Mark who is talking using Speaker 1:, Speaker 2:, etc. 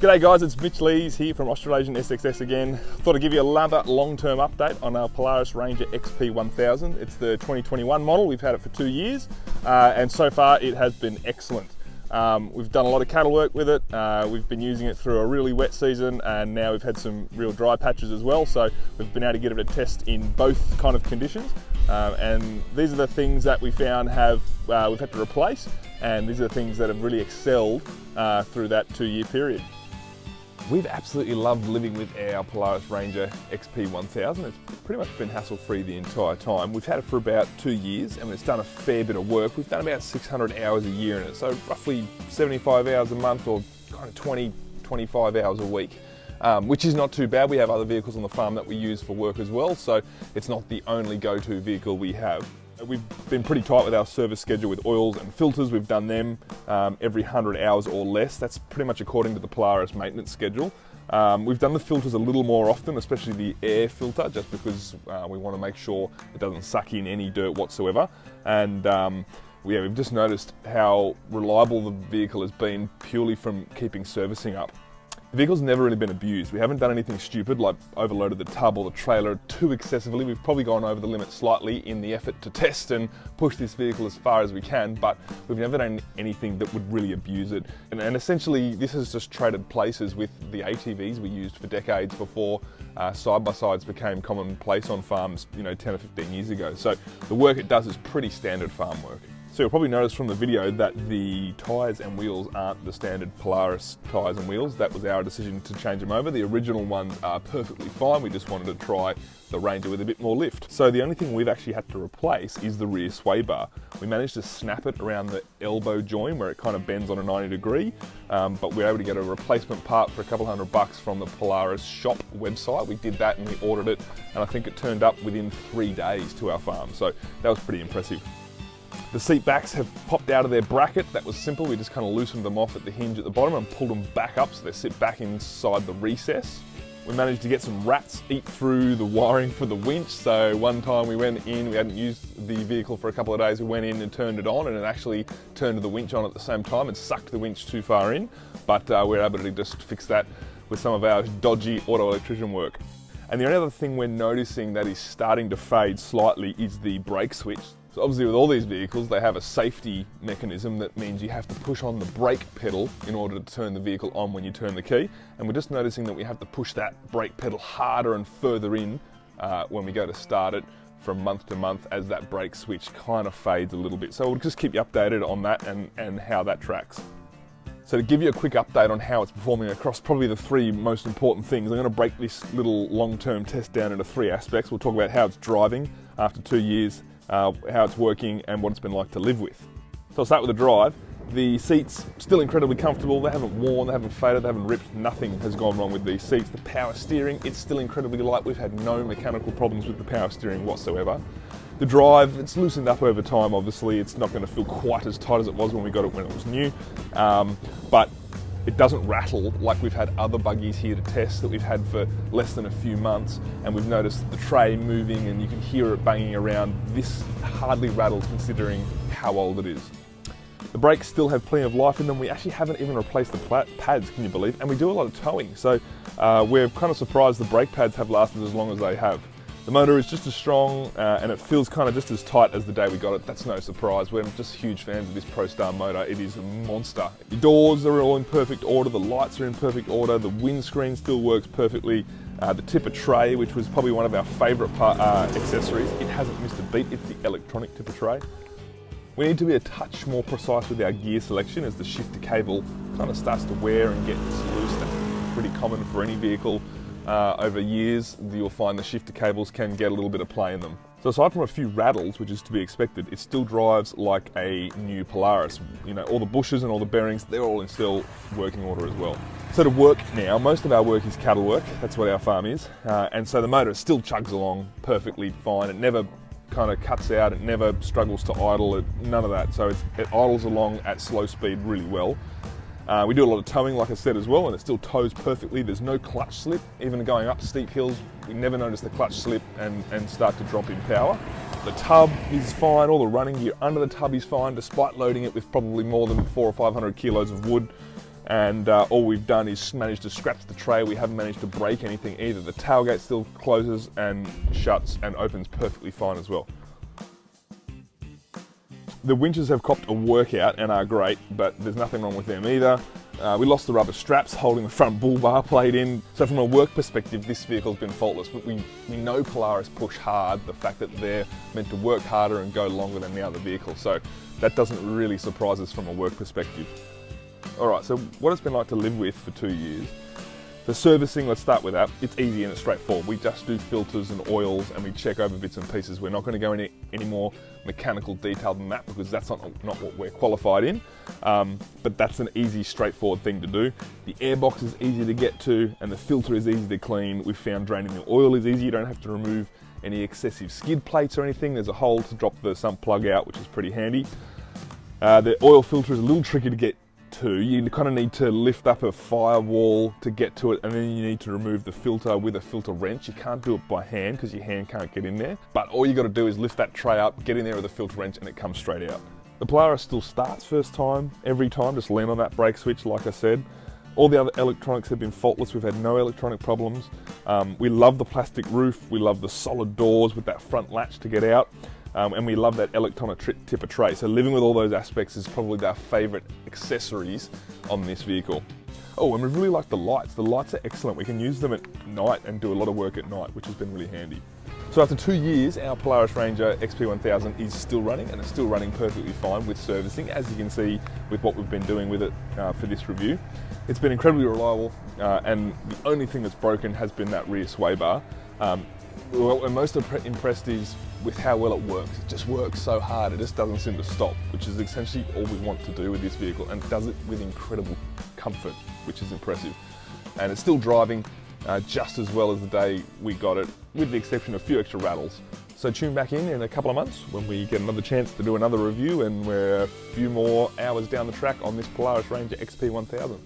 Speaker 1: G'day guys, it's Mitch Lees here from Australasian SXS again. Thought I'd give you another long-term update on our Polaris Ranger XP 1000. It's the 2021 model. We've had it for 2 years and so far it has been excellent. We've done a lot of cattle work with it. We've been using it through a really wet season and now we've had some real dry patches as well. So we've been able to get it a test in both kind of conditions. And these are the things that we found we've had to replace, and these are the things that have really excelled through that 2-year period. We've absolutely loved living with our Polaris Ranger XP 1000. It's pretty much been hassle-free the entire time. We've had it for about 2 years and it's done a fair bit of work. We've done about 600 hours a year in it, so roughly 75 hours a month or kind of 20, 25 hours a week, which is not too bad. We have other vehicles on the farm that we use for work as well, so it's not the only go-to vehicle we have. We've been pretty tight with our service schedule with oils and filters. We've done them every 100 hours or less. That's pretty much according to the Polaris maintenance schedule. We've done the filters a little more often, especially the air filter, just because we want to make sure it doesn't suck in any dirt whatsoever. And we've just noticed how reliable the vehicle has been purely from keeping servicing up. The vehicle's never really been abused. We haven't done anything stupid like overloaded the tub or the trailer too excessively. We've probably gone over the limit slightly in the effort to test and push this vehicle as far as we can, but we've never done anything that would really abuse it. And essentially this has just traded places with the ATVs we used for decades before side-by-sides became commonplace on farms, 10 or 15 years ago. So the work it does is pretty standard farm work. So you'll probably notice from the video that the tyres and wheels aren't the standard Polaris tyres and wheels. That was our decision to change them over. The original ones are perfectly fine. We just wanted to try the Ranger with a bit more lift. So the only thing we've actually had to replace is the rear sway bar. We managed to snap it around the elbow joint where it kind of bends on a 90 degree, but we were able to get a replacement part for a couple $100 from the Polaris shop website. We did that and we ordered it, and I think it turned up within 3 days to our farm. So that was pretty impressive. The seat backs have popped out of their bracket. That was simple. We just kind of loosened them off at the hinge at the bottom and pulled them back up so they sit back inside the recess. We managed to get some rats eat through the wiring for the winch. So one time we went in, we hadn't used the vehicle for a couple of days, we went in and turned it on, and it actually turned the winch on at the same time and sucked the winch too far in. But we were able to just fix that with some of our dodgy auto electrician work. And the only other thing we're noticing that is starting to fade slightly is the brake switch. So obviously with all these vehicles, they have a safety mechanism that means you have to push on the brake pedal in order to turn the vehicle on when you turn the key. And we're just noticing that we have to push that brake pedal harder and further in when we go to start it from month to month as that brake switch kind of fades a little bit. So we'll just keep you updated on that and how that tracks. So to give you a quick update on how it's performing across probably the 3 most important things, I'm going to break this little long-term test down into 3 aspects. We'll talk about how it's driving after 2 years, how it's working and what it's been like to live with. So I'll start with the drive. The seats still incredibly comfortable. They haven't worn, they haven't faded, they haven't ripped. Nothing has gone wrong with these seats. The power steering, it's still incredibly light. We've had no mechanical problems with the power steering whatsoever. The drive, it's loosened up over time, obviously. It's not going to feel quite as tight as it was when we got it when it was new, but it doesn't rattle like we've had other buggies here to test that we've had for less than a few months, and we've noticed the tray moving and you can hear it banging around. This hardly rattles considering how old it is. The brakes still have plenty of life in them. We actually haven't even replaced the pads, can you believe? And we do a lot of towing, so we're kind of surprised the brake pads have lasted as long as they have. The motor is just as strong and it feels kind of just as tight as the day we got it. That's no surprise. We're just huge fans of this ProStar motor. It is a monster. The doors are all in perfect order. The lights are in perfect order. The windscreen still works perfectly. The tipper tray, which was probably one of our favourite accessories, it hasn't missed a beat. It's the electronic tipper tray. We need to be a touch more precise with our gear selection as the shifter cable kind of starts to wear and get loose. That's pretty common for any vehicle. Over years, you'll find the shifter cables can get a little bit of play in them. So aside from a few rattles, which is to be expected, it still drives like a new Polaris. All the bushes and all the bearings, they're all in still working order as well. So to work now, most of our work is cattle work. That's what our farm is. And so the motor still chugs along perfectly fine. It never kind of cuts out, it never struggles to idle, none of that. So it idles along at slow speed really well. We do a lot of towing, like I said, as well, and it still tows perfectly. There's no clutch slip. Even going up steep hills, we never notice the clutch slip and start to drop in power. The tub is fine, all the running gear under the tub is fine, despite loading it with probably more than 400 or 500 kilos of wood. and all we've done is managed to scratch the tray. We haven't managed to break anything either. The tailgate still closes and shuts and opens perfectly fine as well. The winches have copped a workout and are great, but there's nothing wrong with them either. We lost the rubber straps holding the front bull bar plate in. So from a work perspective, this vehicle's been faultless. But we know Polaris push hard, the fact that they're meant to work harder and go longer than the other vehicles. So that doesn't really surprise us from a work perspective. All right, so what it's been like to live with for 2 years. The servicing, let's start with that. It's easy and it's straightforward. We just do filters and oils and we check over bits and pieces. We're not going to go into any more mechanical detail than that because that's not what we're qualified in. But that's an easy, straightforward thing to do. The airbox is easy to get to and the filter is easy to clean. We've found draining the oil is easy. You don't have to remove any excessive skid plates or anything. There's a hole to drop the sump plug out, which is pretty handy. The oil filter is a little tricky to get to. You kind of need to lift up a firewall to get to it, and then you need to remove the filter with a filter wrench. You can't do it by hand because your hand can't get in there, but all you got to do is lift that tray up, get in there with a filter wrench, and it comes straight out. The Polaris still starts first time, every time. Just lean on that brake switch like I said. All the other electronics have been faultless. We've had no electronic problems. We love the plastic roof. We love the solid doors with that front latch to get out. And we love that electronic tipper tray. So living with all those aspects is probably our favourite accessories on this vehicle. Oh, and we really like the lights. The lights are excellent. We can use them at night and do a lot of work at night, which has been really handy. So after 2 years, our Polaris Ranger XP 1000 is still running, and it's still running perfectly fine with servicing, as you can see with what we've been doing with it for this review. It's been incredibly reliable, and the only thing that's broken has been that rear sway bar. What we're most impressed is with how well it works. It just works so hard, it just doesn't seem to stop, which is essentially all we want to do with this vehicle, and it does it with incredible comfort, which is impressive. And it's still driving just as well as the day we got it, with the exception of a few extra rattles. So tune back in a couple of months when we get another chance to do another review, and we're a few more hours down the track on this Polaris Ranger XP 1000.